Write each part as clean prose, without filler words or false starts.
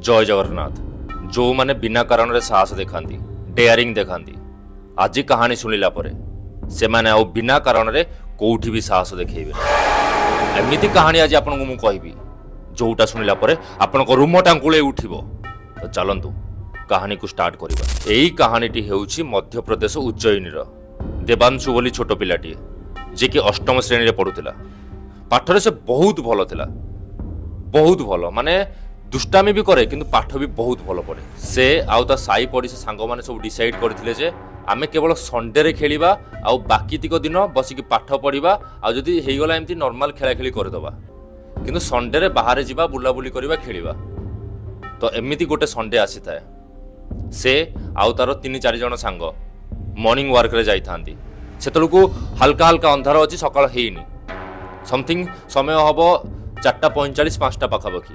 जय जगन्नाथ। जो माने बिना कारण साहस देखाती डेयरिंग देखाती आज कहानी शुणिला से माने आउ बिना कारण कौटी भी साहस देखेबे। एमती कहानी आज आपको मुझे कहबी जोटा शुणिला आपण रूम टांकुले उठिबो। तो चलतु कहानी को स्टार्ट करिबा। एई कहानीटी हेउछि मध्य प्रदेश उज्जयिनीर देवांशु बोली छोट पिलाटीए जे कि अष्टम श्रेणी रे पढुतिला। पाठरे से बहुत भलो थिला, बहुत भलो माने दुष्टामी भी करे किंतु पाठ भी बहुत भलो पढ़े। से आउ ता साई पड़ोसी सांग माने सब डिसाइड करथिले जे आमे केवल संडे रे खेलिबा आउ बाकी तिक दिन बसिकी पाठ पढ़िबा आउ जदी हेगला एमती नॉर्मल खेला खेली करदबा किंतु संडे रे बाहर जिबा बुलाबुली करबा खेलिबा। तो एमिति गोटे संडे आसी थाए। से आउ तार 3-4 जण सांग मॉर्निंग वर्क रे जाई थांती। सेतलको हल्का हल्का अंधार अछि, सकाळ हेइनी। समथिंग समय हबो 4:45 5टा पाखापाखि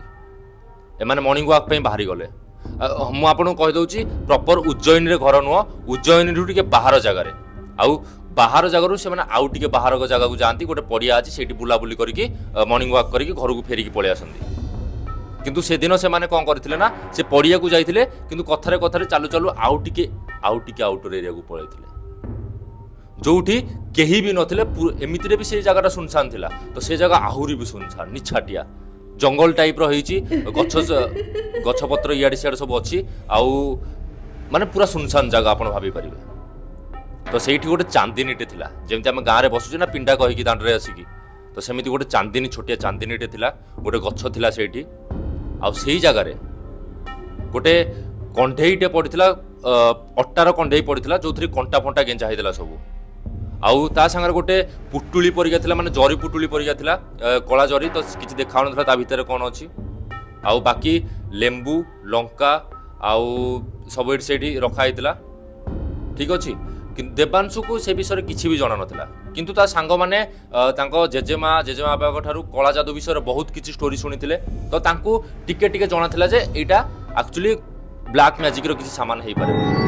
एमाने मॉर्निंग वॉक पे बाहरी गले। मु आपन कहि दउची प्रॉपर उज्जयिनी रे घर नुह, उज्जयिनी रु टिके बाहर जगार आउ बाहर जगार से माने आउ टिके बाहर जगह को जाती। गोटे पड़िया अछि सेठी बुलाबुली करिकी मॉर्निंग वॉक करिकी घर को फेरिकी पळे आसंती। किंतु से दिन से माने कोन करथिले ना से पड़िया को जाइथिले किंतु कथारे कथारे चालू चालू आउ टिके आउटर एरिया को पळैथिले जोठी केही भी नथिले। एमिति रे भी से जगहटा सुनसान थिला। तो से जगह आहुरी भी सुनसान निछाटिया जंगल टाइप रही गछ पत्र इाड़े सियाड़े सब अच्छी आउ माने पूरा सुनसान जगह आप भाभी पारे। तो से गोटे चांदिनीटे थिला जेमती आम गाँव में बसुचे ना पिंडा कहीकि दांडे आसिकी। तो सेमती गोटे चांदिनी छोटिया चांदिनीटे थिला, गोटे गछ थिला सेठी। आउ सेही जगार गोटे कंढेईटे पड़िथिला, अट्टार कंढेई पड़िथिला जो कंटा फंटा गेंजा होता सब। आउ ता संगे गोटे पुटुली परिका थिला, माने जरी पुटुली परिका थिला, कला जरी। तो किछि देखा नथला ता भितर कोन अछि। आउ बाकी लेंबू लंका आउ सब एठी सेठी रखा हैतिला। ठीक अछि। किंतु देवांशु को से विषय किछि भी जणा नथला। किंतु ता सांग माने तांको जेजेमा बाबा ठारू कला जादू विषय बहुत किछि स्टोरी सुनिथिले। तो तांको टिके टिके जणा थिला जे एटा एक्चुअली ब्लैक मैजिक रो किछि सामान हेइ पारे।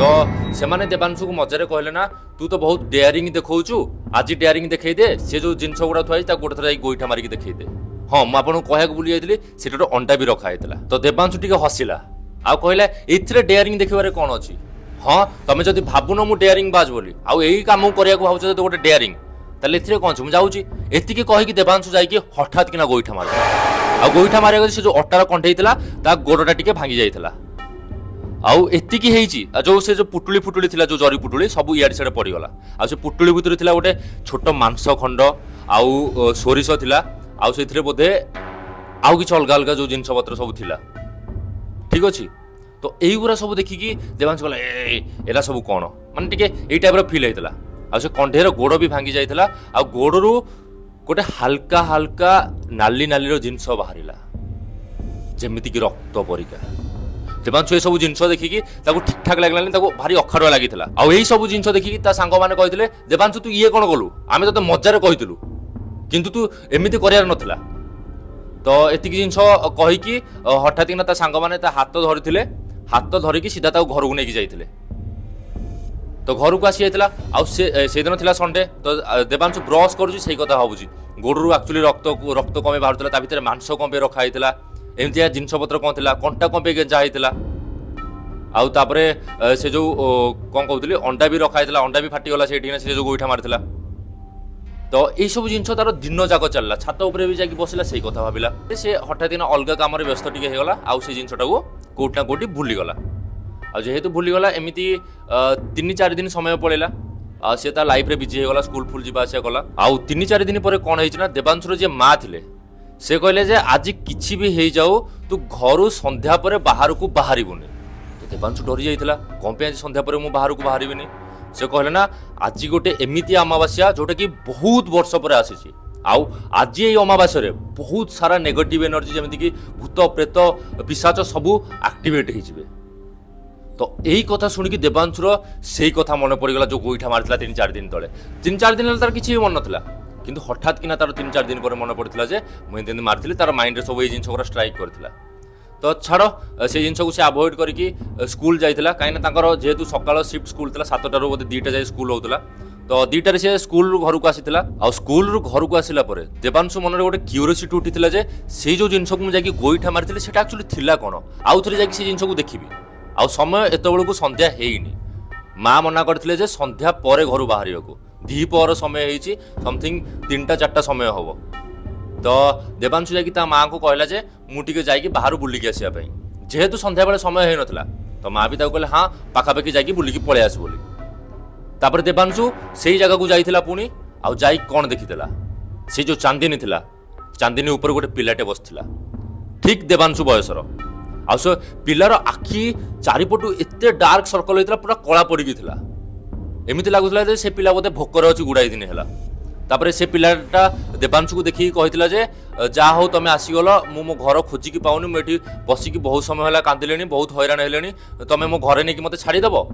तो सेमाने देवांशु को मजारे कहले ना तू तो बहुत डेयरिंग देखौछु, आज डेयरिंग देखै दे। से जो जिनस गुडा थुआई ता गोटे थरा गोइठा मारिकी देखै दे। हाँ मु आपन कहया बुली जाइतली सेटा अंडा भी रखा हैतला। तो देवांशु टिके हसिला आ कहला एथिरे डेयरिंग देखिबारे कोन अछि। हाँ तमे जदि भाबुनो मु डेयरिंग बाज बोली आउ एई काम करिया को भाबुछ तो गोटे डेयरिंग ताले एथिरे कोन छु मु जाउची। एतिके कहिकी देवांशु जाइकी हठात किना गोइठा मार आ गोइठा मारिया से जो अट्टार कंठेइतला ता गोडटा टिके भांगी जाइतला। आउ एतिकी हेइची जो से जो पुटुली थिला जो जरी पुटुली सब इयाड सेड पड़ी गला। आ से पुटुली भितर थिला गोटे छोट मांस खंड आउ सोरिस थिला आउ सेथिरे बोधे आउ किछ अलगा अलगा जो जिनस पत्र सब थिला। ठीक अछि। तो एई गुरा सब देखिकी देवांश कहला एला सब कोन माने टिके एई टाइप रो फील हेतला। आ से कंढेर गोड़ भी भांगी जाइतला आ गोड़रू गोटे हल्का हल्का नाली नाली रो जिनस बाहरिला जेमिति कि रक्त परिका। देवांशु ए सब जिनस देखिकी ताको ठीक ठाक लागलानी, ताको भारी अखाड़ुआ लागितला। आ एई सब जिनस देखिकी ता सांग माने कहितले देवांशु तू ये कोन गलु, आमे तते मजारे कहितलु किंतु तू एमिति करियार नथिला। तो एतिकी जिनस कहिकी हठात किना ता सांग माने ता हाथ धरिथिले, हाथ धरिकी सीधा ताको घर को नेकी जाइथिले। तो घर को आसी जाइतला आ से दिन थिला संडे। तो देवांशु ब्रश करूची सेही कथा भाबुची गोडरू एक्चुअली रक्त कमे बाहरतला, ता भितर मांस कमे रखा हैतला। एमती जिनस पत्र कौन थिला, कंटा कंपे गेंजा हैतला। आउ तापरे से जो कोन कहउतली अंडा भी रखा हैतला, अंडा भी फाटी गला सेठी से जो गोइठा मारथिला। तो ये सब जिनस तार दिन जाक चलला, छात ऊपर भी जाकी बसिला सेही कथा भाबिला। से हठात दिन अलगा काम रे व्यस्त टिके हेगला आउ से जिनसटा को कोठना कोठी भूली गला। आ जेहेतु भूली गला एमिति 3-4 दिन समय पळेला। आ से ता लाइफ रे बिजी हेगला, स्कूल फुल जिबा आसिया गला। आउ 3-4 दिन पर कोन हेइछ ना देवांशुर जे मां थिले से कहले जे आज किछि भी हेइ जाऊ तू घरु संध्या पर बाहर को बाहरिबुनी। तो देवांशु डरी जाइतला कोन पे आज संध्या पर मु बाहर को बाहरिबिनी। से कहले ना आज गोटे एमिति अमावास्या जोटा कि बहुत वर्ष पर आसीछि आउ आज ये अमावास्या रे बहुत सारा नेगेटिव एनर्जी जेमिति कि भूत प्रेत पिशाच सबु एक्टिवेट हेइ जिवे। तो यही कथा शुणिकी देवांशुर सेही कथा मन पड़गला जो गोइठा मारथिला 3-4 दिन तले। 3-4 दिन तार किछि मन नथिला किंतु हठात किना तार 3-4 दिन पर मन पड़थिला जे मुई दिन मारथिली तार माइंड रे सब ए जिंस को स्ट्राइक करथिला। तो छाड़ से जिनस को से अवॉइड करके स्कूल जाइथिला काइना तांकर जेहेतु सकाळ शिफ्ट स्कूल थिला 7 टारू बोधे 2टा जाय स्कूल होउतला। तो 2टाରେ से स्कूल घर को आसीला आ स्कूल घर को आसिला परे देवांशु मन रे गोटे क्यूरियोसिटी उठिथिला जे से जो जिंस को जाकी गोईठा मारिथिले सेटा एक्चुअली थिला कोन आउ थरे जाकी से जिंस को देखिबी आ समय एतबेल को संध्या हेइनी माँ मना करथिले जे संध्या परे घर बाहरियो को दीपहर समय हेइची समथिंग 3टा 4टा समय होबो तो देवांशु जाकी ता माँ को कहला जे मु टिके जाकी बाहर बुलिकी आसिया पई जेहेतु संध्या बेले समय हेइ नथला तो माँ भी ताको कहले हां पाखापाखि जाकी बुलिकी पळे आस बोली तापर देवांशु सेई जगह को जाइथिला पुणी आ जाई कोन देखिथिला से जो चांदिनी थिला चांदिनी ऊपर गोटे पिलाटे बसथिला ठीक देवांशु बयसर आ से पिलार आखि चारिपटु एते डार्क सर्कल होइतला पूरा कला पड़िकी थिला एमिति लागुथला जे से पिला बोते भोकर अछि गुडाई दिन हैला तापर से पिलाटा देवांशु को देखि कहितला जे जा हो तमे आसीगल मो घर खोजिकी पाउनी मु एठी बसिकी बहुत समय होला कांदिलेनी बहुत हैरान हेलेनी तमे मो घरे नेकी मते छाड़ी दबो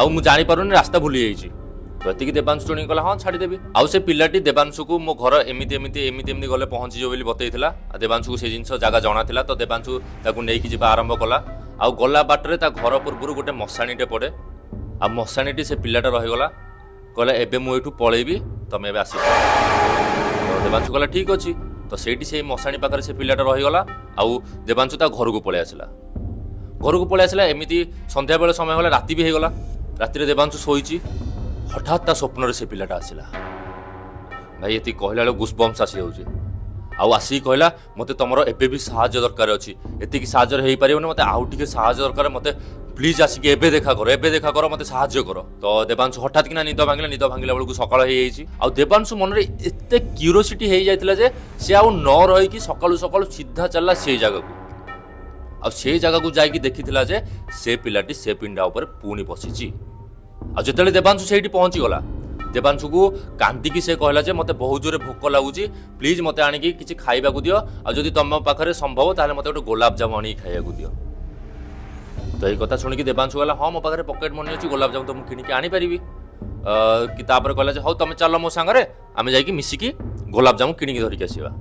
आउ मु जानि पारुनी रास्ता भूली जाइछि तो एतिकी देवांशु टोनी कहला हाँ छाड़ी देबी आउ से पिलाटी देवांशु को मो घर एमिति गले पहुंची जो बोली बतैथिला देवांशु को से जिंस जगह जଣା थिला तो देवांशु ताकू नेकी जिबा आरंभ कला आउ गला बाटरे ता घर पूर्व गोटे मशाणीटे पड़े आ मशाणीटी से पिलाटा रहीगला कहला एबे मु एठू पळेबी तमे एबे आसी तो देवांशु कहला ठीक अछि तो सेठी से मशाणी पाखरे से पिलाटा रहीगला आउ देवांशु ता घर को पळे आसिला एमिति संध्या बेले समय होला राति भी हेगला राति देवांशु शोइची हठात ता स्वप्न से पिलाटा आसिला भाई ये कहला बेले गुस्बम्स आसी जाउची आउ आसी कहला मते तमरो एबे भी साहाय्य दरकार अछि एतिकी साहाय्य हेइ परिबोनी मते आउ टिके साहाय्य दरकार मते प्लीज आसिके एबे देखा करो मते साहाय्य करो तो देवांशु हठात किना निद भांगिला बेलू सकाळ हेइ जाइची आउ देवांशु मन रे एते क्यूरियोसिटी हेइ जाइतिला जे से आउ न रही कि सकाळु सकाळु सीधा चलला से जगह को आ से जगह को जाइकी देखिथिला जे से पिलाटी से पिंडा ऊपर पुणी बसिची आ जेतेले देवांशु सेठी पहुंची गला देवांशु को कांदिकी से कहला जे मते बहुत जोरे भोक लागुची प्लीज मते आनिकी किछि खाइबा को दियो आ जदि तम पाखरे संभव ताले मते गोटे गोलाप जामुन आनी खाइबा को दियो तो एई कथा सुनिकी देवांशु कहला हां मो पाखरे पॉकेट मनी अछि गोलाप जामुन तो मु किनिकी आनी परिबी कि तापर कहला जे हौ तमे चलो मो संगरे आमे जाइकी मिसिकी गोलाप जामुन किनिकी धरिकी आसीबा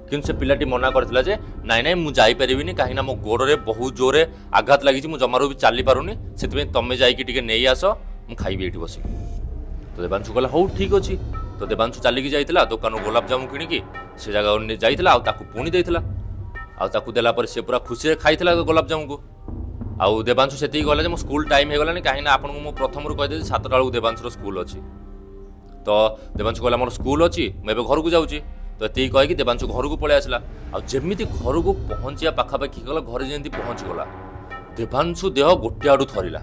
किंतु से पिलाटी मना करथिला जे नाइ नाइ मु जाई परिबिनी काहिना मो गोड़रे बहुत जोरे आघात लागिछि मु जमारो भी चाली पारुनी सेतबे तमे जाइकी टिके नेई आसो मु खाइबी एठी बसी तो देवांशु कहला हौ ठीक अछि तो देवांशु चालिकी जाइतिला दुकान गोलाप जामुन किनिकी से जगह जाइतिला आ ताकू पुणी देइतिला आ ताकू देला पर से पूरा खुशी रे खाइतिला गोलाप जामुन को आउ देवांशु सेती कहला जे मो स्कूल टाइम हे गलानी काहिना आपन मु प्रथम रु कहि दे 7टा बेलू देवांशु स्कूल अछि तो देवांशु कहला मोर स्कूल अछि मैं एबे घर को जाउची तो एति कहि कि देवांशु घर को पळे आसला आ जेमिति घर को पहुंचिया पाखापाखि गला घर जेंति पहुंच गला देवांशु देह गोटे आडू थरिला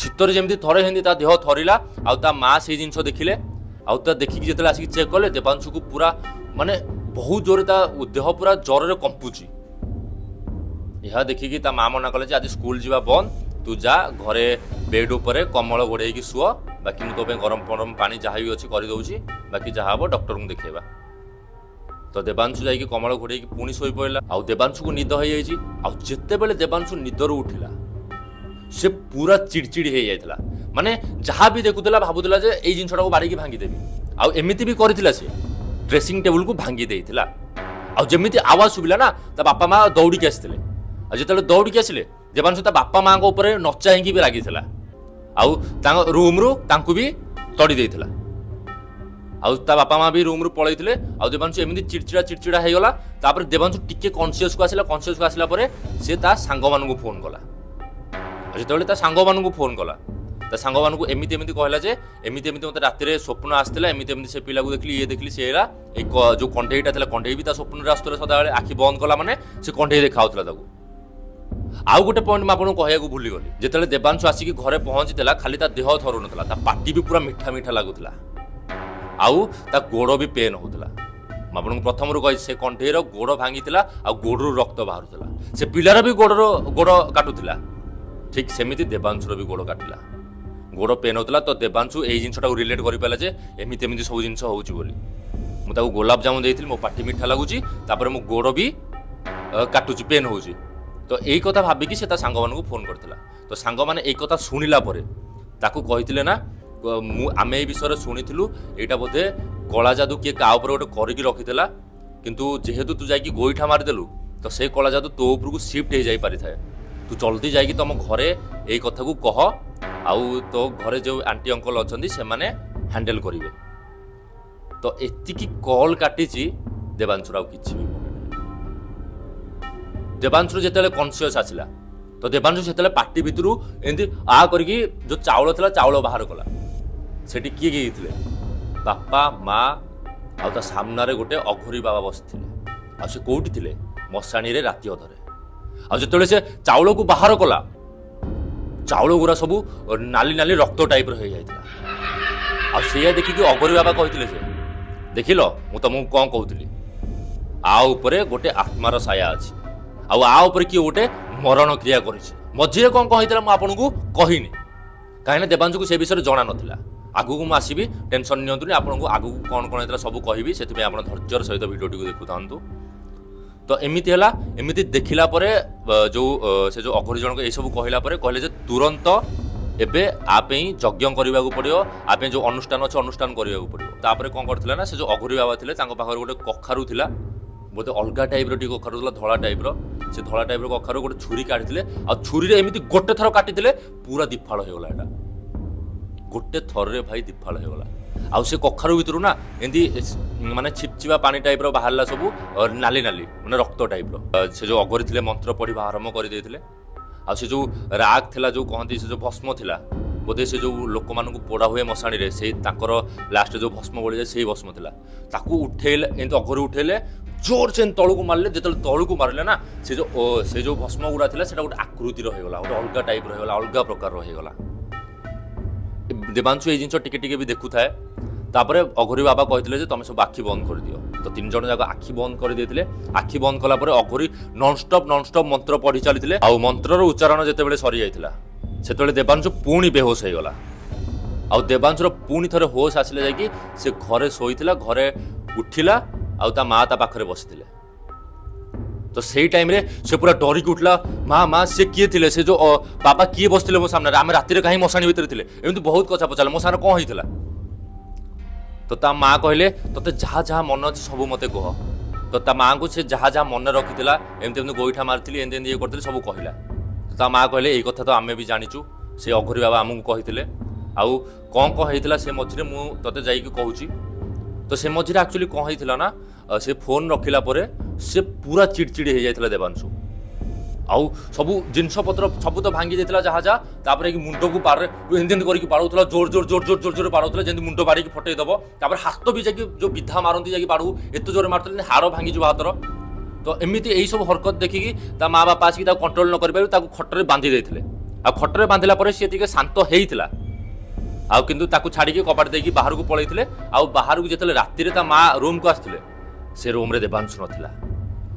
शीतर जेमिति थरे हेंदी ता देह थरिला आ ता माँ से जिंस देखिले आ ता देखिक जेतले आसी चेक कले देवांशु को पूरा माने बहुत जोरे ता देह पूरा ज्वर रे कंपुची यह देखिकी ता माँ मना कले जे आज स्कूल जीवा बंद तू जा घरे बेड ऊपर कमल घोड़े की सुଅ बाकी मु तो पे गरम गरम पानी जहाँ भी अच्छी कर दउची बाकी जहाँ हम डॉक्टर को देखेबा तो देवांशु जाइकी कमल घोड़े की पुणी शोई पड़ला आ देवांशु को निद हो जाइची आ जेते बेले देवांशु निदर उठिला से पूरा चिड़चिड़ी हो जाइतला माने जहाँ भी देखुला भाबुला जे एई जिंसटा को बाड़ीकी भांगी देबी आ एमिति भी करथिला से ड्रेसिंग टेबल को भांगी देइथिला आ जेमिति आवाज सुबिला ना ता बापा माँ दौड़िकी आसिथिले आ जेतेले दौड़िकी आसिले देवांशु ता बापा माँ ऊपर नचा हिंकी भी लागिथिला आउ तांग रूम रु तांकु भी तड़ी देइथिला आउ ता बापा माँ भी रूम रु पळैथिले आ देवांशु एमिति चिड़चिड़ा हो गला तापर देवांशु टिके कॉन्शियस को आसिला परे से ता सांग मानकु फोन कला जेतेबेले ता सांग मानकु फोन कला ता सांग मानकु एमिति कहला जे एमिति मते राति स्वप्न आसथिला एमिति से पिला को देखली ये देखली सेरा एक जो कंठेईटा थिला कंठेई भी ता स्वप्न रे आसथिला सदा बेले आखि बंद कला माने से कंठेई देखाउतला ताकू आउ गोटे पॉइंट मैं आपको कहू भूली गली जिते देवांशु आसिक घरे पहुंची खाली ता देह थरू ना ता पाटी भी पूरा मीठा मीठा लगुला आउ ता गोड़ भी पेन होता आपको प्रथम रू कही से कंठेईर गोड़ भांगी आ गोड़ रक्त बाहर से पिलार भी गोड़ काटुला ठीक सेमती देवांशुर भी गोड़ काटिला गोड़ पेन होता तो देवांशु यही जिनटा रिलेट कर पाला जे एमती सब जिन मुझे गोलाप जामुन देती मो पाटी मीठा लगुच मो गोड़ भी काटुची पेन हो तो यही कथा भाविकी से सांग मानू फोन करता तो सांग मैंने यही कथा शुणिला ताकू कही ना आम ये विषय शुणीलु यहाँ बोधे कला जादू किए क्या गोटे करके रखी किंतु जेहेतु तू जाकि गोईठा मारिदेलु तो से कला जादू तो उपरकू सिफ्ट हो जाई पारि थाए तू जल्दी जाकि तुम घरे यही कथा को कह आउ तो घरे जो आंटी अंकल अच्छा से माने ହ୍ୟାଣ୍ଡେଲ କରିବେ। ତ ଏତିକି କଲ୍ କାଟିଛି ଦେବାଂଶୁର ଆଉ କିଛି ବି ମନେ ନାହିଁ। ଦେବାଂଶୁର ଯେତେବେଳେ କନସିୟସ୍ ଆସିଲା ତ ଦେବାଂଶୁ ସେତେବେଳେ ପାଟି ଭିତରୁ ଏମିତି କରିକି ଯୋଉ ଚାଉଳ ଥିଲା ଚାଉଳ ବାହାର କଲା। ସେଠି କିଏ କିଏ ଥିଲେ? ବାପା ମା ଆଉ ତା ସାମ୍ନାରେ ଗୋଟେ ଅଘୋରୀ ବାବା ବସିଥିଲେ। ଆଉ ସେ କୋଉଠି ଥିଲେ? ମଶାଣିରେ ରାତି ଅଧରେ। ଆଉ ଯେତେବେଳେ ସେ ଚାଉଳକୁ ବାହାର କଲା ଚାଉଳ ଗୁରା ସବୁ ନାଲି ନାଲି ରକ୍ତ ଟାଇପର ହେଇଯାଇଥିଲା। ଆଉ ସେଇଆ ଦେଖିକି ଅଘୋରୀ ବାବା କହିଥିଲେ ଯେ ଦେଖିଲ ମୁଁ ତମକୁ କଣ କହୁଥିଲି, ଆ ଉପରେ ଗୋଟେ ଆତ୍ମାର ସାୟା ଅଛି, ଆଉ ଆ ଉପରେ କିଏ ଗୋଟେ ମରଣ କ୍ରିୟା କରିଛି। ମଝିରେ କଣ ହେଇଥିଲା ମୁଁ ଆପଣଙ୍କୁ କହିନି, କାହିଁକିନା ଦେବାଂଶୁକୁ ସେ ବିଷୟରେ ଜଣା ନଥିଲା। ଆଗକୁ ମୁଁ ଆସିବି, ଟେନସନ୍ ନିଅନ୍ତୁନି, ଆପଣଙ୍କୁ ଆଗକୁ କଣ ହେଇଥିଲା ସବୁ କହିବି, ସେଥିପାଇଁ ଆପଣ ଧୈର୍ଯ୍ୟର ସହିତ ଭିଡ଼ିଓଟିକୁ ଦେଖୁଥାନ୍ତୁ। ତ ଏମିତି ହେଲା। ଏମିତି ଦେଖିଲା ପରେ ସେ ଯୋଉ ଅଘୋରୀ ଜଣକ ଏଇସବୁ କହିଲା ପରେ କହିଲେ ଯେ ତୁରନ୍ତ ଏବେ ଆ ପାଇଁ ଯଜ୍ଞ କରିବାକୁ ପଡ଼ିବ, ଆ ପାଇଁ ଯୋଉ ଅନୁଷ୍ଠାନ ଅଛି ଅନୁଷ୍ଠାନ କରିବାକୁ ପଡ଼ିବ। ତାପରେ କଣ କରିଥିଲା ନା ସେ ଯୋଉ ଅଘୋରୀ ବାବା ଥିଲେ ତାଙ୍କ ପାଖରେ ଗୋଟେ କଖାରୁ ଥିଲା, ବୋଧେ ଅଲଗା ଟାଇପ୍ର ଟିକେ କଖାରୁ ଥିଲା, ଧଳା ଟାଇପ୍ର। ସେ ଧଳା ଟାଇପ୍ର କଖାରୁ ଗୋଟେ ଛୁରୀ କାଟିଥିଲେ, ଆଉ ଛୁରୀରେ ଏମିତି ଗୋଟେ ଥର କାଟିଥିଲେ ପୁରା ଦିଫାଳ ହେଇଗଲା। ଏଟା ଗୋଟେ ଥରରେ ଭାଇ ଦିଫାଳ ହେଇଗଲା। ଆଉ ସେ କଖାରୁ ଭିତରୁ ନା ଏମିତି ମାନେ ଛିପଚିବା ପାଣି ଟାଇପ୍ର ବାହାରିଲା, ସବୁ ନାଲି ନାଲି ମାନେ ରକ୍ତ ଟାଇପ୍ର। ସେ ଯୋଉ ଅଘୋରୀ ଥିଲେ ମନ୍ତ୍ର ପଢ଼ିବା ଆରମ୍ଭ କରିଦେଇଥିଲେ। ଆଉ ସେ ଯୋଉ ରାଗ ଥିଲା, ଯୋଉ କହନ୍ତି ସେ ଯୋଉ ଭସ୍ମ ଥିଲା, ବୋଧେ ସେ ଯୋଉ ଲୋକମାନଙ୍କୁ ପୋଡ଼ା ହୁଏ ମଶାଣିରେ, ସେଇ ତାଙ୍କର ଲାଷ୍ଟ ଯୋଉ ଭସ୍ମ ବଳିଯାଏ ସେଇ ଭସ୍ମ ଥିଲା। ତାକୁ ଉଠେଇଲେ, ଏମିତି ଅଘୋରୀ ଉଠେଇଲେ, ଜୋର ସେ ତଳକୁ ମାରିଲେ। ଯେତେବେଳେ ତଳକୁ ମାରିଲେ ନା ସେ ଯୋଉ ଭସ୍ମ ଗୁଡ଼ା ଥିଲା ସେଟା ଗୋଟେ ଆକୃତିର ହେଇଗଲା, ଗୋଟେ ଅଲଗା ଟାଇପ୍ର ହେଇଗଲା, ଅଲଗା ପ୍ରକାରର ହେଇଗଲା। ଦେବାଂଶୁ ଏଇ ଜିନିଷ ଟିକେ ଟିକେ ବି ଦେଖୁଥାଏ। ତାପରେ ଅଘୋରୀ ବାବା କହିଥିଲେ ଯେ ତମେ ସବୁ ଆଖି ବନ୍ଦ କରିଦିଅ। ତ 3 ଜଣ ଯାକ ଆଖି ବନ୍ଦ କରିଦେଇଥିଲେ। ଆଖି ବନ୍ଦ କଲା ପରେ ଅଘୋରୀ ନନ୍ଷ୍ଟପ୍ ମନ୍ତ୍ର ପଢ଼ି ଚାଲିଥିଲେ। ଆଉ ମନ୍ତ୍ରର ଉଚ୍ଚାରଣ ଯେତେବେଳେ ସରିଯାଇଥିଲା ସେତେବେଳେ ଦେବାଂଶୁ ପୁଣି ବେହୋସ ହେଇଗଲା। ଆଉ ଦେବାଂଶୁର ପୁଣି ଥରେ ହୋସ୍ ଆସିଲେ ଯାଇକି ସେ ଘରେ ଶୋଇଥିଲା, ଘରେ ଉଠିଲା, ଆଉ ତା ମା ତା ପାଖରେ ବସିଥିଲେ। ତ ସେଇ ଟାଇମ୍ରେ ସେ ପୁରା ଡରିକି ଉଠିଲା। ମା ସେ କିଏ ଥିଲେ? ସେ ଯୋଉ ବାବା କିଏ ବସିଥିଲେ ମୋ ସାମ୍ନାରେ? ଆମେ ରାତିରେ କାହିଁ ମଶାଣି ଭିତରେ ଥିଲେ? ଏମିତି ବହୁତ କଥା ପଚାରିଲେ, ମୋ ସାଙ୍ଗରେ କଣ ହେଇଥିଲା? ତ ତା ମା କହିଲେ ତତେ ଯାହା ଯାହା ମନେ ଅଛି ସବୁ ମତେ କହ। ତ ତା ମାଙ୍କୁ ସେ ଯାହା ଯାହା ମନେ ରଖିଥିଲା, ଏମିତି ଗୋଇଠା ମାରିଥିଲି, ଏମିତି ଇଏ କରିଥିଲି, ସବୁ କହିଲା। ତ ତା ମା କହିଲେ ଏଇ କଥା ତ ଆମେ ବି ଜାଣିଛୁ, ସେ ଅଘୋରୀ ବାବା ଆମକୁ କହିଥିଲେ। ଆଉ କଣ ହେଇଥିଲା ସେ ମଝିରେ ମୁଁ ତତେ ଯାଇକି କହୁଛି। ତ ସେ ମଝିରେ ଆକ୍ଚୁଆଲି କଣ ହେଇଥିଲା ନା ସେ ଫୋନ୍ ରଖିଲା ପରେ ସେ ପୁରା ଚିଡ଼ଚିଡ଼ି ହେଇଯାଇଥିଲା ଦେବାଂଶୁ। ଆଉ ସବୁ ଜିନିଷପତ୍ର ସବୁ ତ ଭାଙ୍ଗି ଯାଇଥିଲା ଯାହା ଯାହା। ତାପରେ ମୁଣ୍ଡକୁ ପାରେ ଏମିତି କରିକି ବାଡ଼ଉଥିଲା, ଜୋର ବାଡ଼ଉଥିଲା, ଯେମିତି ମୁଣ୍ଡ ବାଡ଼ିକି ଫଟେଇ ଦେବ। ତାପରେ ହାତ ବି ଯାଇକି ଯୋଉ ବିଧା ମାରନ୍ତି ଯାଇକି ବାଡ଼ୁ, ଏତେ ଜୋରରେ ମାରୁଥିଲେ ହାଡ଼ ଭାଙ୍ଗିଯିବ ହାତର। ତ ଏମିତି ଏଇସବୁ ହରକତ ଦେଖିକି ତା ମା ବାପା ଆସିକି ତାକୁ କଣ୍ଟ୍ରୋଲ ନ କରିପାରି ତାକୁ ଖଟରେ ବାନ୍ଧି ଦେଇଥିଲେ। ଆଉ ଖଟରେ ବାନ୍ଧିଲା ପରେ ସିଏ ଟିକେ ଶାନ୍ତ ହେଇଥିଲା। ଆଉ କିନ୍ତୁ ତାକୁ ଛାଡ଼ିକି କବାଟ ଦେଇକି ବାହାରକୁ ପଳେଇଥିଲେ। ଆଉ ବାହାରକୁ ଯେତେବେଳେ ରାତିରେ ତା ମା ରୁମ୍କୁ ଆସିଥିଲେ ସେ ରୁମ୍ରେ ଦେବାଂଶୁ ନଥିଲା।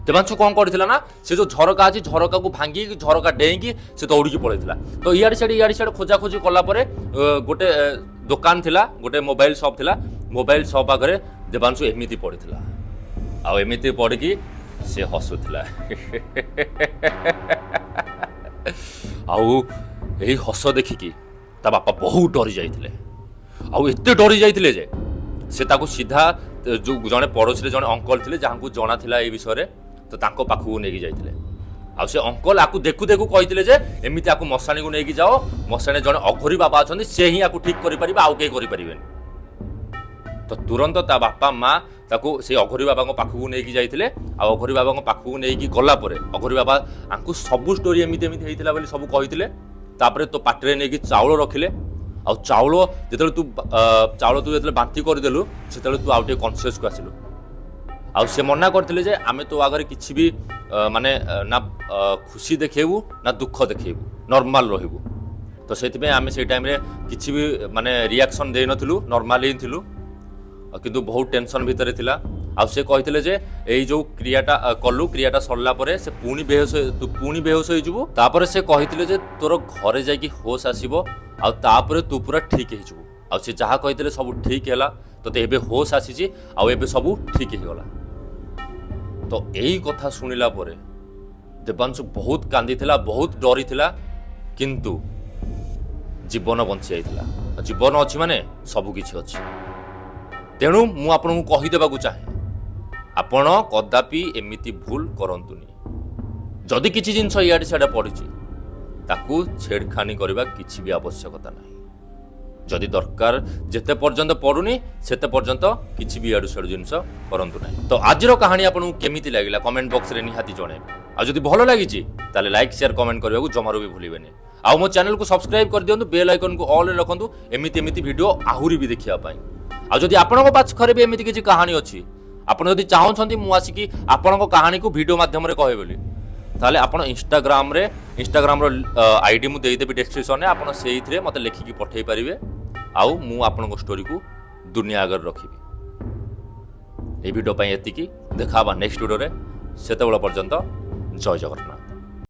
ଦେବାଂଶୁ କଣ କରିଥିଲା ନା ସେ ଯୋଉ ଝରକା ଅଛି ଝରକାକୁ ଭାଙ୍ଗିକି ଝରକା ଡେଇଁକି ସେ ଦୌଡ଼ିକି ପଳେଇଥିଲା। ତ ଇଆଡ଼େ ସିଆଡ଼େ ଖୋଜାଖୋଜି କଲା ପରେ ଗୋଟେ ଦୋକାନ ଥିଲା, ଗୋଟେ ମୋବାଇଲ ସପ୍ ଥିଲା। ମୋବାଇଲ ସପ୍ ଆଗରେ ଦେବାଂଶୁ ଏମିତି ପଡ଼ିଥିଲା। ଆଉ ଏମିତି ପଡ଼ିକି ସେ ହସୁଥିଲା। ଆଉ ଏଇ ହସ ଦେଖିକି ତା ବାପା ବହୁତ ଡରି ଯାଇଥିଲେ। ଆଉ ଏତେ ଡରି ଯାଇଥିଲେ ଯେ ସେ ତାକୁ ସିଧା ଯୋଉ ଜଣେ ପଡ଼ୋଶୀରେ ଜଣେ ଅଙ୍କଲ ଥିଲେ ଯାହାଙ୍କୁ ଜଣା ଥିଲା ଏଇ ବିଷୟରେ, ତ ତାଙ୍କ ପାଖକୁ ନେଇକି ଯାଇଥିଲେ। ଆଉ ସେ ଅଙ୍କଲ ଆକୁ ଦେଖୁ ଦେଖୁ କହିଥିଲେ ଯେ ଏମିତି ଆକୁ ମଶାଣିକୁ ନେଇକି ଯାଅ, ମଶାଣିରେ ଜଣେ ଅଘୋରୀ ବାବା ଅଛନ୍ତି, ସେ ହିଁ ଆକୁ ଠିକ୍ କରିପାରିବେ, ଆଉ କେହି କରିପାରିବେନି। ତ ତୁରନ୍ତ ତା ବାପା ମା ତାକୁ ସେଇ ଅଘୋରୀ ବାବାଙ୍କ ପାଖକୁ ନେଇକି ଯାଇଥିଲେ। ଆଉ ଅଘୋରୀ ବାବାଙ୍କ ପାଖକୁ ନେଇକି ଗଲା ପରେ ଅଘୋରୀ ବାବା ଆଙ୍କୁ ସବୁ ଷ୍ଟୋରି ଏମିତି ହେଇଥିଲା ବୋଲି ସବୁ କହିଥିଲେ। ତାପରେ ତୋ ପାଟିରେ ନେଇକି ଚାଉଳ ରଖିଲେ। ଆଉ ଚାଉଳ ଯେତେବେଳେ ତୁ ଯେତେବେଳେ ବାନ୍ତି କରିଦେଲୁ ସେତେବେଳେ ତୁ ଆଉ ଟିକେ କନସିୟସକୁ ଆସିଲୁ। ଆଉ ସେ ମନା କରିଥିଲେ ଯେ ଆମେ ତୋ ଆଗରେ କିଛି ବି ମାନେ ନା ଖୁସି ଦେଖେଇବୁ ନା ଦୁଃଖ ଦେଖେଇବୁ, ନର୍ମାଲ ରହିବୁ। ତ ସେଥିପାଇଁ ଆମେ ସେଇ ଟାଇମ୍ରେ କିଛି ବି ମାନେ ରିଆକ୍ସନ୍ ଦେଇନଥିଲୁ, ନର୍ମାଲ ହିଁ ଥିଲୁ। କିନ୍ତୁ ବହୁତ ଟେନସନ୍ ଭିତରେ ଥିଲା। ଆଉ ସେ କହିଥିଲେ ଯେ ଏଇ ଯୋଉ କ୍ରିୟାଟା କଲୁ, କ୍ରିୟାଟା ସରିଲା ପରେ ସେ ତୁ ପୁଣି ବେହୋସ ହେଇଯିବୁ। ତାପରେ ସେ କହିଥିଲେ ଯେ ତୋର ଘରେ ଯାଇକି ହୋସ୍ ଆସିବ, ଆଉ ତାପରେ ତୁ ପୁରା ଠିକ୍ ହେଇଯିବୁ। ଆଉ ସେ ଯାହା କହିଥିଲେ ସବୁ ଠିକ୍ ହେଲା। ତୋତେ ଏବେ ହୋସ୍ ଆସିଛି, ଆଉ ଏବେ ସବୁ ଠିକ୍ ହେଇଗଲା। ତ ଏଇ କଥା ଶୁଣିଲା ପରେ ଦେବାଂଶୁ ବହୁତ କାନ୍ଦିଥିଲା, ବହୁତ ଡରିଥିଲା, କିନ୍ତୁ ଜୀବନ ବଞ୍ଚି ଯାଇଥିଲା। ଜୀବନ ଅଛି ମାନେ ସବୁ କିଛି ଅଛି। ତେଣୁ ମୁଁ ଆପଣଙ୍କୁ କହିଦେବାକୁ ଚାହେଁ, ଆପଣ କଦାପି ଏମିତି ଭୁଲ କରନ୍ତୁନି। ଯଦି କିଛି ଜିନିଷ ଇଆଡ଼େ ସିଆଡ଼େ ପଡ଼ିଛି ତାକୁ ଛେଡ଼ଖାନି କରିବା କିଛି ବି ଆବଶ୍ୟକତା ନାହିଁ। जदि दरकार जेते पर्यंत पड़ुनी सेते पर्यंत किछि भी आडु साडु जिंस करंतु नाही। तो आजिर कहानी आपन केमिति लागिला कमेंट बॉक्स रे निहाती जणेबे। आ जदि भलो लागिछि ताले लाइक शेयर कमेंट करबाकू जमारो भी भूलिबेनी। आ मो चैनल को सब्सक्राइब कर दियंतु, बेल आइकन को ऑल रे रखंतु, एमिति एमिति वीडियो आहुरी भी देखिया पाई। आ जदि आपनको पाखरे भी एमिति किछि कहानी अछि, आपण जदि चाहउछंती मु आसी कि आपनको कहानी को वीडियो माध्यम रे कहबे बोली, ताले आपण इंस्टाग्राम रो आईडी मु देई देबी डिस्क्रिप्शन रे, आपण सेइथरे मते लेखि कि पठेई परिबे। आउ मु आपनको स्टोरी को दुनिया आगर रखिबी। ए वीडियो पई एतिकी, देखाबा नेक्स्ट वीडियो रे। सेते बेला पर्यंत जय जगन्नाथ।